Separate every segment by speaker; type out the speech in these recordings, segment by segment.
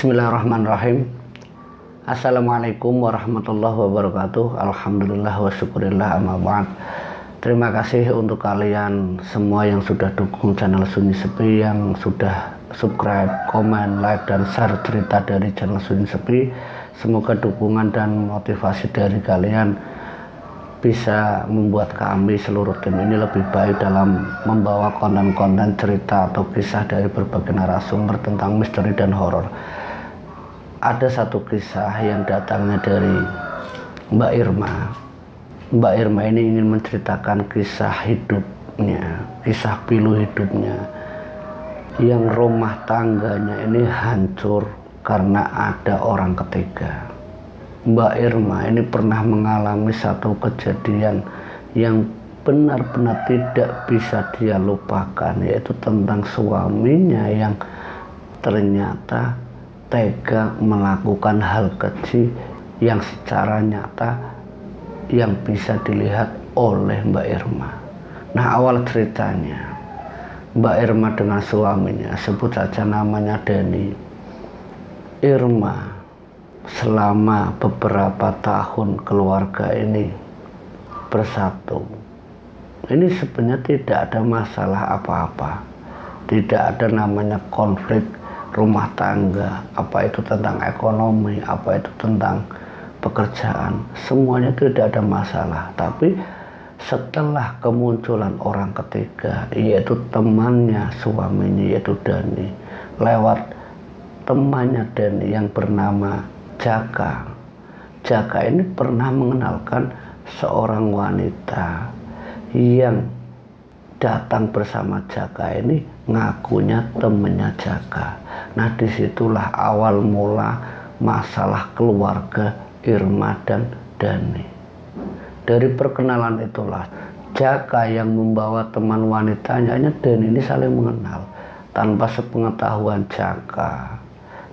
Speaker 1: Bismillahirrahmanirrahim. Assalamualaikum warahmatullahi wabarakatuh. Alhamdulillah wa syukurillah amma ba'd. Terima kasih untuk kalian semua yang sudah dukung channel Sunyi Sepi, yang sudah subscribe, komen, like, dan share cerita dari channel Sunyi Sepi. Semoga dukungan dan motivasi dari kalian bisa membuat kami seluruh tim ini lebih baik dalam membawa konten-konten cerita atau kisah dari berbagai narasumber tentang misteri dan horor. Ada satu kisah yang datangnya dari Mbak Irma. Mbak Irma ini ingin menceritakan kisah hidupnya, kisah pilu hidupnya, yang rumah tangganya ini hancur karena ada orang ketiga. Mbak Irma ini pernah mengalami satu kejadian yang benar-benar tidak bisa dia lupakan, yaitu tentang suaminya yang ternyata tega melakukan hal keji yang secara nyata yang bisa dilihat oleh Mbak Irma. Nah, awal ceritanya, Mbak Irma dengan suaminya, sebut saja namanya Denny. Irma selama beberapa tahun keluarga ini bersatu. Ini sebenarnya tidak ada masalah apa-apa, tidak ada namanya konflik rumah tangga, apa itu tentang ekonomi, apa itu tentang pekerjaan, semuanya tidak ada masalah. Tapi setelah kemunculan orang ketiga, yaitu temannya suaminya, yaitu Dani, lewat temannya Dani yang bernama Jaka. Jaka ini pernah mengenalkan seorang wanita yang datang bersama Jaka ini, ngakunya temannya Jaka. Nah, disitulah awal mula masalah keluarga Irma dan Dani. Dari perkenalan itulah Jaka yang membawa teman wanitanya, Dani ini saling mengenal tanpa sepengetahuan Jaka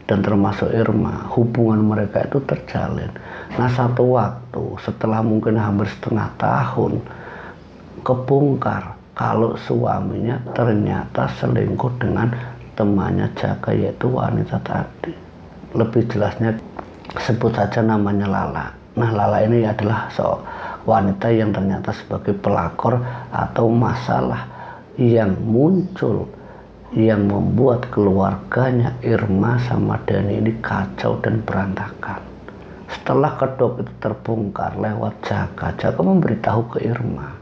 Speaker 1: dan termasuk Irma. Hubungan mereka itu terjalin. Nah, satu waktu setelah mungkin hampir setengah tahun, kebongkar kalau suaminya ternyata selingkuh dengan temannya Jaka, yaitu wanita tadi. Lebih jelasnya sebut saja namanya Lala. Nah, Lala ini adalah wanita yang ternyata sebagai pelakor atau masalah yang muncul, yang membuat keluarganya Irma sama Dani ini kacau dan berantakan. Setelah kedok itu terbongkar lewat Jaka, Jaka memberitahu ke Irma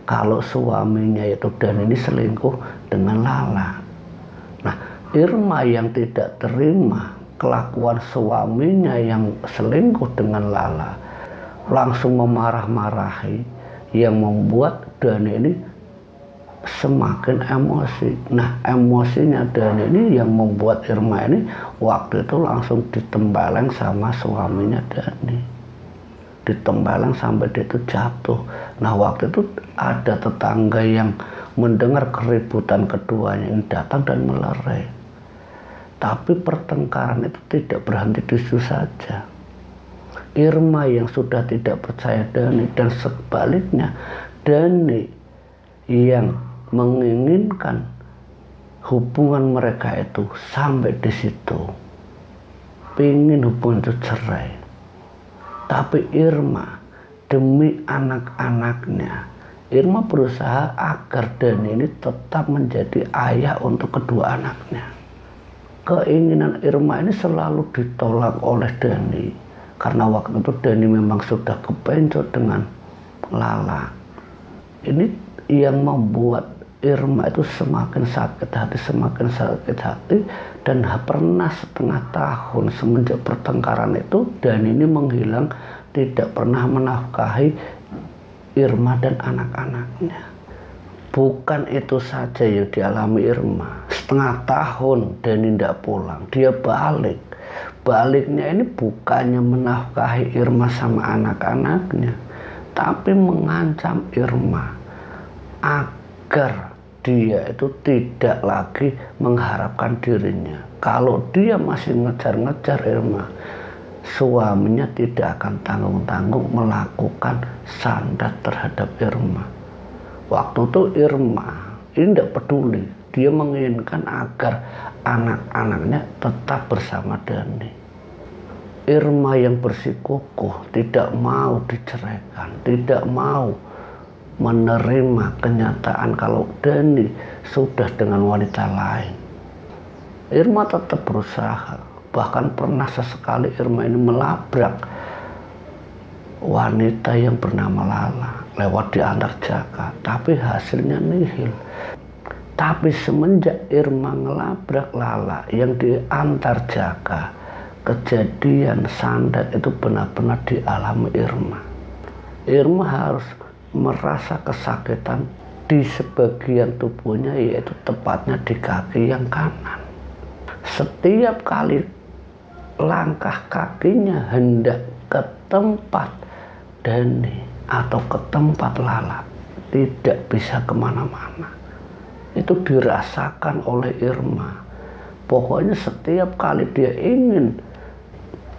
Speaker 1: kalau suaminya yaitu Dani ini selingkuh dengan Lala. Nah, Irma yang tidak terima kelakuan suaminya yang selingkuh dengan Lala langsung memarah-marahi, yang membuat Dani ini semakin emosi. Nah, emosinya Dani ini yang membuat Irma ini waktu itu langsung ditempeleng sama suaminya Dani. Ditempeleng sampai dia itu jatuh. Nah, waktu itu ada tetangga yang mendengar keributan keduanya ini datang dan melerai. Tapi pertengkaran itu tidak berhenti di situ saja. Irma yang sudah tidak percaya Dani, dan sebaliknya Dani yang menginginkan hubungan mereka itu sampai di situ, pingin hubungan itu cerai. Tapi Irma demi anak-anaknya, Irma berusaha agar Dani ini tetap menjadi ayah untuk kedua anaknya. Keinginan Irma ini selalu ditolak oleh Dani, karena waktu itu Dani memang sudah kepencut dengan Lala. Ini yang membuat Irma itu semakin sakit hati, dan pernah setengah tahun semenjak pertengkaran itu Dani ini menghilang, tidak pernah menafkahi Irma dan anak-anaknya. Bukan itu saja yang dialami Irma, setengah tahun Dani tidak pulang, dia balik. Baliknya ini bukannya menafkahi Irma sama anak-anaknya, tapi mengancam Irma agar dia itu tidak lagi mengharapkan dirinya. Kalau dia masih ngejar-ngejar Irma, suaminya tidak akan tanggung-tanggung melakukan sandat terhadap Irma. Waktu itu Irma ini tidak peduli, dia menginginkan agar anak-anaknya tetap bersama Dani. Irma yang bersikukuh tidak mau diceraikan, tidak mau menerima kenyataan kalau Dani sudah dengan wanita lain. Irma tetap berusaha, bahkan pernah sesekali Irma ini melabrak wanita yang bernama Lala lewat di Antarjaka, tapi hasilnya nihil. Tapi semenjak Irma ngelabrak Lala yang di Antarjaka, kejadian sandat itu benar-benar dialami Irma. Irma harus merasa kesakitan di sebagian tubuhnya, yaitu tepatnya di kaki yang kanan. Setiap kali langkah kakinya hendak ke tempat Dani atau ke tempat Lala, tidak bisa kemana-mana. Itu dirasakan oleh Irma. Pokoknya setiap kali dia ingin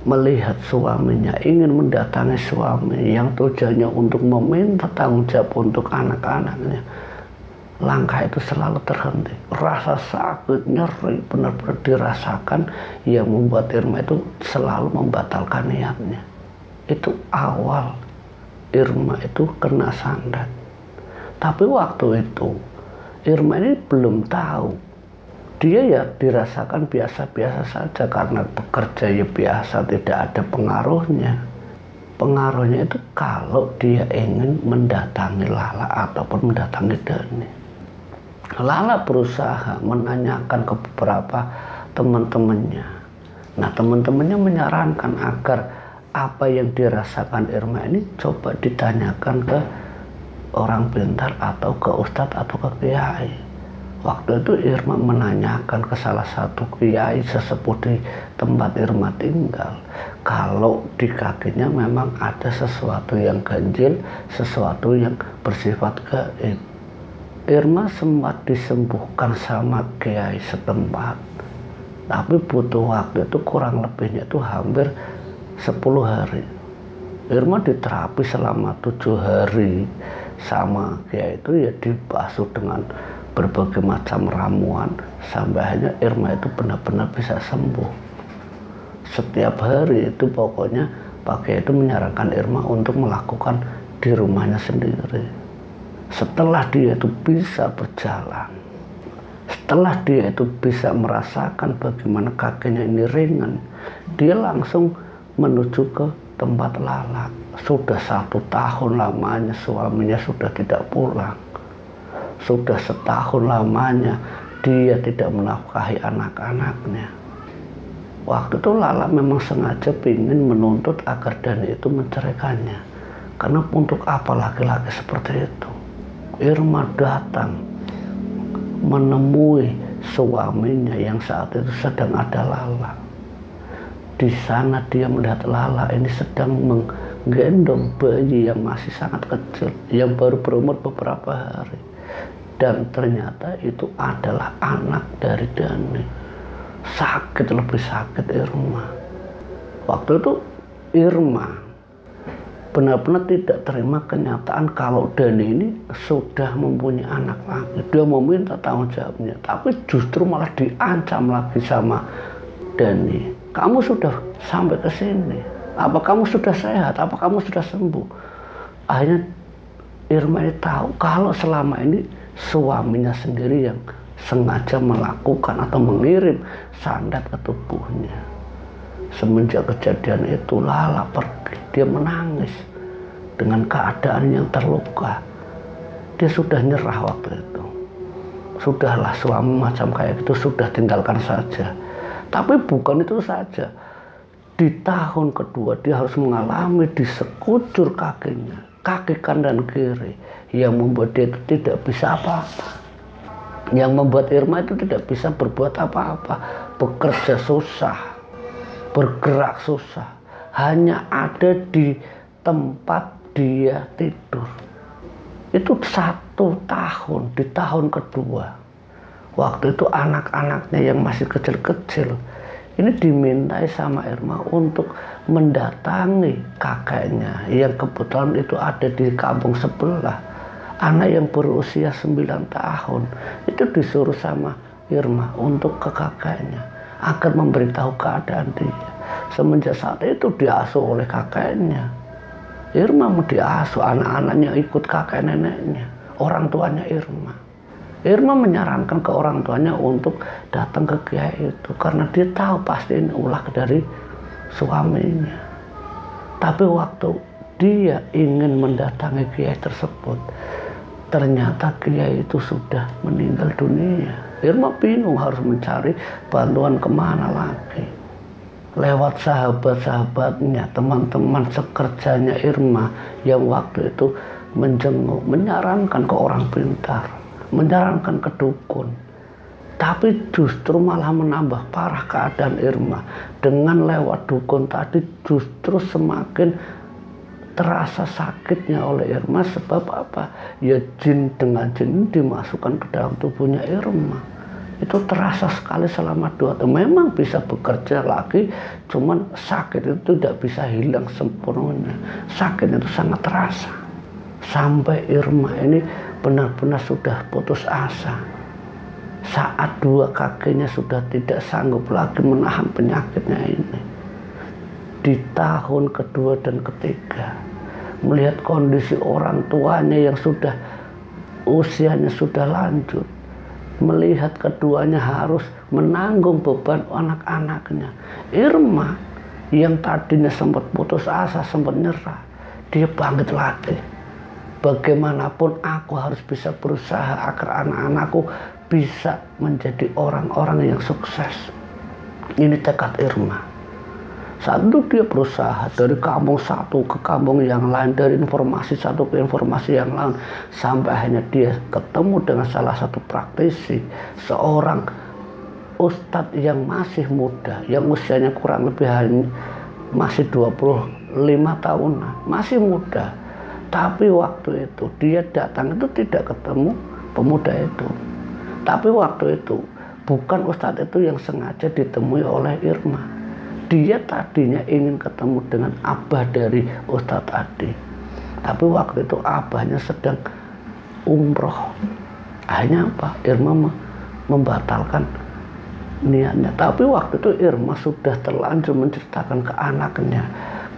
Speaker 1: melihat suaminya, ingin mendatangi suami yang tujuannya untuk meminta tanggung jawab untuk anak-anaknya, langkah itu selalu terhenti. Rasa sakit, nyeri benar-benar dirasakan yang membuat Irma itu selalu membatalkan niatnya. Itu awal Irma itu kena sandat. Tapi waktu itu Irma ini belum tahu. Dia ya dirasakan biasa-biasa saja karena bekerja ya biasa, tidak ada pengaruhnya. Pengaruhnya itu kalau dia ingin mendatangi Lala ataupun mendatangi Dani. Lala berusaha menanyakan ke beberapa teman-temannya. Nah, teman-temannya menyarankan agar apa yang dirasakan Irma ini coba ditanyakan ke orang pintar atau ke ustadz atau ke kiai. Waktu itu Irma menanyakan ke salah satu kiai sesepuh di tempat Irma tinggal, kalau di kakinya memang ada sesuatu yang ganjil, sesuatu yang bersifat gaib. Irma sempat disembuhkan sama kiai setempat, tapi butuh waktu itu kurang lebihnya itu hampir 10 hari. Irma diterapi selama 7 hari sama kiai itu, ya dibasuh dengan berbagai macam ramuan sampai akhirnya Irma itu benar-benar bisa sembuh. Setiap hari itu pokoknya Pak Kiai itu menyarankan Irma untuk melakukan di rumahnya sendiri. Setelah dia itu bisa berjalan, setelah dia itu bisa merasakan bagaimana kakinya ini ringan, dia langsung menuju ke tempat Lala. Sudah 1 tahun lamanya suaminya sudah tidak pulang. Sudah setahun lamanya dia tidak menafkahi anak-anaknya. Waktu itu Lala memang sengaja ingin menuntut agar Dani itu menceraikannya. Karena untuk apa laki-laki seperti itu? Irma datang menemui suaminya yang saat itu sedang ada Lala. Di sana dia melihat Lala ini sedang menggendong bayi yang masih sangat kecil, yang baru berumur beberapa hari. Dan ternyata itu adalah anak dari Dani. Sakit, lebih sakit Irma. Waktu itu Irma benar-benar tidak terima kenyataan kalau Dani ini sudah mempunyai anak lagi. Dia meminta tanggung jawabnya, tapi justru malah diancam lagi sama Dani. Kamu sudah sampai ke sini, apa kamu sudah sehat, apa kamu sudah sembuh? Akhirnya Irma ini tahu kalau selama ini suaminya sendiri yang sengaja melakukan atau mengirim sandat ke tubuhnya. Semenjak kejadian itu Lala pergi, dia menangis dengan keadaan yang terluka. Dia sudah nyerah waktu itu. Sudahlah, suami macam kayak gitu sudah, tinggalkan saja. Tapi bukan itu saja. Di tahun kedua dia harus mengalami di sekujur kakinya, kaki kanan dan kiri, yang membuat dia itu tidak bisa apa-apa, yang membuat Irma itu tidak bisa berbuat apa-apa, bekerja susah, bergerak susah, hanya ada di tempat dia tidur. Itu 1 tahun, di tahun kedua. Waktu itu anak-anaknya yang masih kecil-kecil ini dimintai sama Irma untuk mendatangi kakeknya yang kebetulan itu ada di kampung sebelah. Anak yang berusia 9 tahun itu disuruh sama Irma untuk ke kakeknya agar memberitahu keadaan dia. Semenjak saat itu diasuh oleh kakeknya. Irma mau diasuh, anak-anaknya ikut kakek neneknya, orang tuanya Irma. Irma menyarankan ke orang tuanya untuk datang ke kiai itu karena dia tahu pasti ini ulah dari suaminya. Tapi waktu dia ingin mendatangi kiai tersebut, ternyata kiai itu sudah meninggal dunia. Irma bingung harus mencari bantuan kemana lagi. Lewat sahabat-sahabatnya, teman-teman sekerjanya Irma yang waktu itu menjenguk, menyarankan ke orang pintar, menyarankan ke dukun. Tapi justru malah menambah parah keadaan Irma. Dengan lewat dukun tadi justru semakin terasa sakitnya oleh Irma. Sebab apa? Ya jin dengan jin dimasukkan ke dalam tubuhnya Irma. Itu terasa sekali selama 2 tahun. Memang bisa bekerja lagi, cuman sakit itu tidak bisa hilang sempurna. Sakit itu sangat terasa. Sampai Irma ini benar-benar sudah putus asa. Saat 2 kakinya sudah tidak sanggup lagi menahan penyakitnya ini. Di tahun kedua dan ketiga, melihat kondisi orang tuanya yang sudah usianya sudah lanjut, melihat keduanya harus menanggung beban anak-anaknya, Irma yang tadinya sempat putus asa, sempat nyerah, dia bangkit lagi. Bagaimanapun aku harus bisa berusaha agar anak-anakku bisa menjadi orang-orang yang sukses. Ini tekad Irma. Saat itu dia berusaha dari kampung satu ke kampung yang lain, dari informasi satu ke informasi yang lain, sampai akhirnya dia ketemu dengan salah satu praktisi, seorang ustadz yang masih muda, yang usianya kurang lebih masih 25 tahunan, masih muda. Tapi waktu itu dia datang itu tidak ketemu pemuda itu. Tapi waktu itu bukan ustadz itu yang sengaja ditemui oleh Irma. Dia tadinya ingin ketemu dengan abah dari Ustadz Adi. Tapi waktu itu abahnya sedang umroh. Akhirnya apa? Irma membatalkan niatnya. Tapi waktu itu Irma sudah terlanjur menceritakan ke anaknya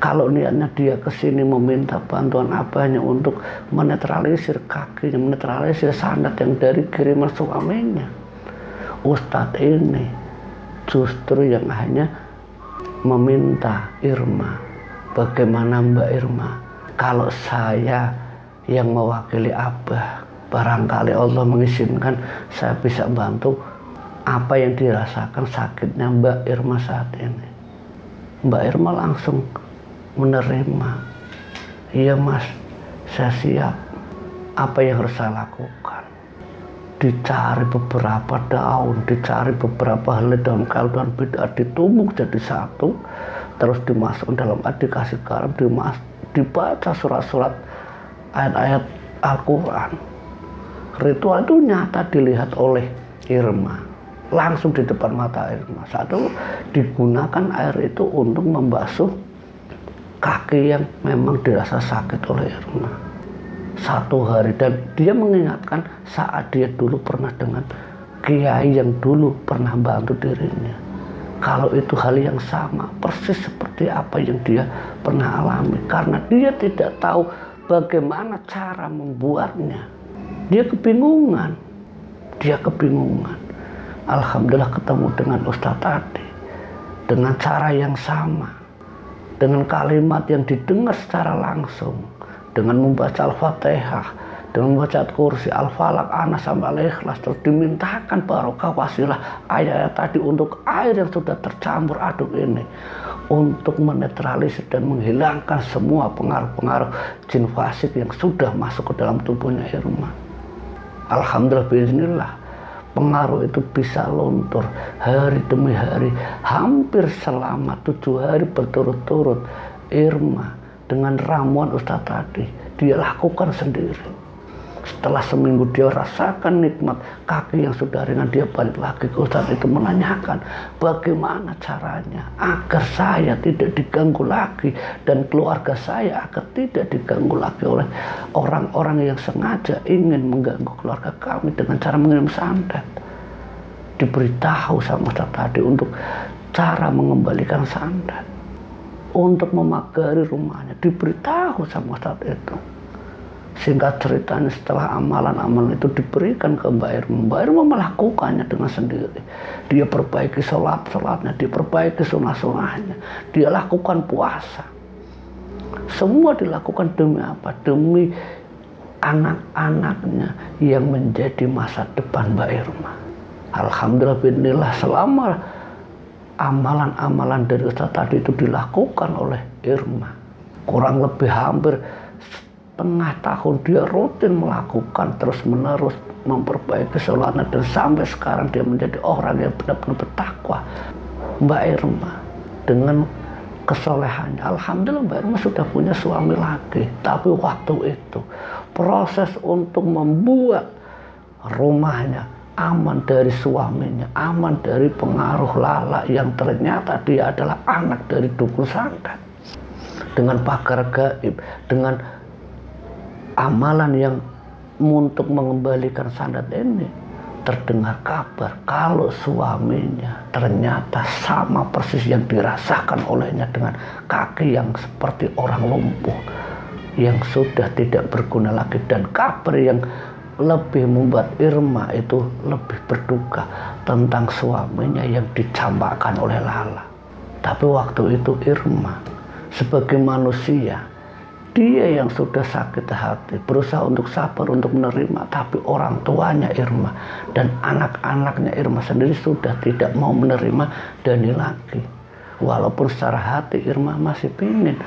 Speaker 1: kalau niatnya dia kesini meminta bantuan abahnya untuk menetralisir kakinya, menetralisir sandat yang dari kiriman suaminya. Ustadz ini justru yang hanya meminta Irma, bagaimana Mbak Irma, kalau saya yang mewakili abah, barangkali Allah mengizinkan saya bisa bantu apa yang dirasakan sakitnya Mbak Irma saat ini. Mbak Irma langsung menerima. Iya Mas, saya siap. Apa yang harus saya lakukan? Dicari beberapa daun, dicari beberapa helai daun kalduan bid'ah, ditumbuk jadi satu, terus dimasukkan dalam air, dikasih garam, dibaca surat-surat ayat-ayat Al-Quran. Ritual itu nyata dilihat oleh Irma, langsung di depan mata Irma. Saat itu digunakan air itu untuk membasuh kaki yang memang dirasa sakit oleh Irma. 1 hari, dan dia mengingatkan saat dia dulu pernah dengan kiai yang dulu pernah bantu dirinya. Kalau itu hal yang sama, persis seperti apa yang dia pernah alami. Karena dia tidak tahu bagaimana cara membuatnya. Dia kebingungan. Alhamdulillah ketemu dengan Ustadz Adi. Dengan cara yang sama. Dengan kalimat yang didengar secara langsung. Dengan membaca Al-Fatihah, dengan membaca kursi, Al-Falaq, Anas sampai Al-Ikhlas, terus dimintakan barokah wasilah ayat-ayat tadi untuk air yang sudah tercampur aduk ini untuk menetralisir dan menghilangkan semua pengaruh-pengaruh jin fasik yang sudah masuk ke dalam tubuhnya Irma. Alhamdulillah, bismillah, pengaruh itu bisa luntur hari demi hari, hampir selama 7 hari berturut-turut. Irma dengan ramuan Ustadz tadi dia lakukan sendiri. Setelah seminggu dia rasakan nikmat kaki yang sudah ringan, dia balik lagi ke ustadz itu menanyakan bagaimana caranya agar saya tidak diganggu lagi dan keluarga saya agar tidak diganggu lagi oleh orang-orang yang sengaja ingin mengganggu keluarga kami dengan cara mengirim santet. Diberitahu sama ustadz tadi untuk cara mengembalikan santet, untuk memagari rumahnya, diberitahu sama ustadz itu. Singkat ceritanya, setelah amalan-amalan itu diberikan ke Mbak Irma melakukannya dengan sendiri. Dia perbaiki sholatnya, dia perbaiki sunnah-sunnahnya, dia lakukan puasa. Semua dilakukan demi apa? Demi anak-anaknya yang menjadi masa depan Mbak Irma. Alhamdulillah binillah, selama amalan-amalan dari Ustadz tadi itu dilakukan oleh Irma, kurang lebih hampir setengah tahun dia rutin melakukan terus-menerus memperbaiki sholatnya, dan sampai sekarang dia menjadi orang yang benar-benar bertakwa. Mbak Irma dengan kesolehannya, alhamdulillah Mbak Irma sudah punya suami lagi. Tapi waktu itu proses untuk membuat rumahnya aman dari suaminya, aman dari pengaruh lala yang ternyata dia adalah anak dari dukun santet, dengan pagar gaib, dengan amalan yang untuk mengembalikan santet ini, terdengar kabar kalau suaminya ternyata sama persis yang dirasakan olehnya, dengan kaki yang seperti orang lumpuh yang sudah tidak berguna lagi. Dan kabar yang lebih membuat Irma itu lebih berduka tentang suaminya yang dicampakkan oleh lala. Tapi waktu itu Irma sebagai manusia, dia yang sudah sakit hati berusaha untuk sabar, untuk menerima, tapi orang tuanya Irma dan anak-anaknya Irma sendiri sudah tidak mau menerima Dani lagi. Walaupun secara hati Irma masih ingin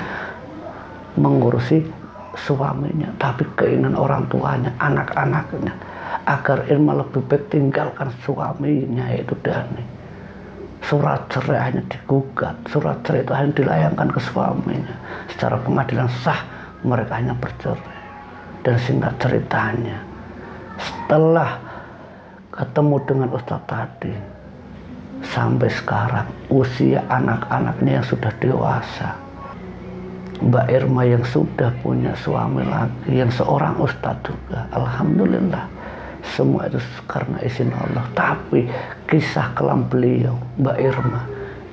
Speaker 1: mengurusi suaminya, tapi keinginan orang tuanya, anak-anaknya, agar Irma lebih baik tinggalkan suaminya yaitu Dani. Surat cerai hanya digugat, surat cerai itu hanya dilayangkan ke suaminya. Secara pengadilan sah mereka hanya bercerai. Dan singkat ceritanya, setelah ketemu dengan Ustadz tadi, sampai sekarang usia anak-anaknya yang sudah dewasa, Mbak Irma yang sudah punya suami lagi, yang seorang ustadz juga, alhamdulillah, semua itu karena izin Allah. Tapi kisah kelam beliau, Mbak Irma,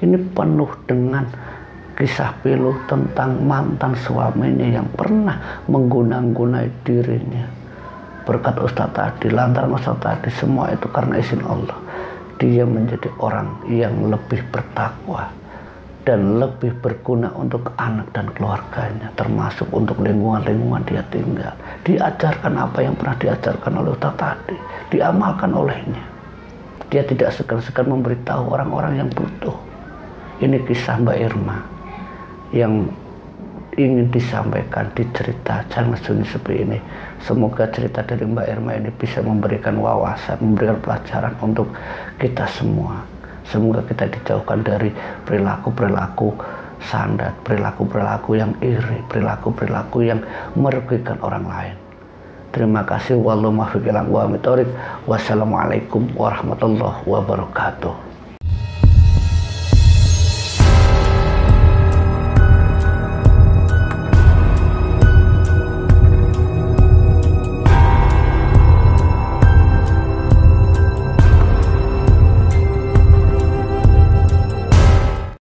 Speaker 1: ini penuh dengan kisah pilu tentang mantan suaminya yang pernah mengguna-gunai dirinya. Berkat ustadz tadi, lantaran ustadz tadi, semua itu karena izin Allah. Dia menjadi orang yang lebih bertakwa dan lebih berguna untuk anak dan keluarganya, termasuk untuk lingkungan-lingkungan dia tinggal. Diajarkan apa yang pernah diajarkan oleh ustadz tadi, diamalkan olehnya. Dia tidak segan-segan memberitahu orang-orang yang butuh. Ini kisah Mbak Irma yang ingin disampaikan di cerita Jangan Sunyi Sepi ini. Semoga cerita dari Mbak Irma ini bisa memberikan wawasan, memberikan pelajaran untuk kita semua. Semoga kita dijauhkan dari perilaku-perilaku sandat, perilaku-perilaku yang iri, perilaku-perilaku yang merugikan orang lain. Terima kasih. Wassalamualaikum warahmatullahi wabarakatuh.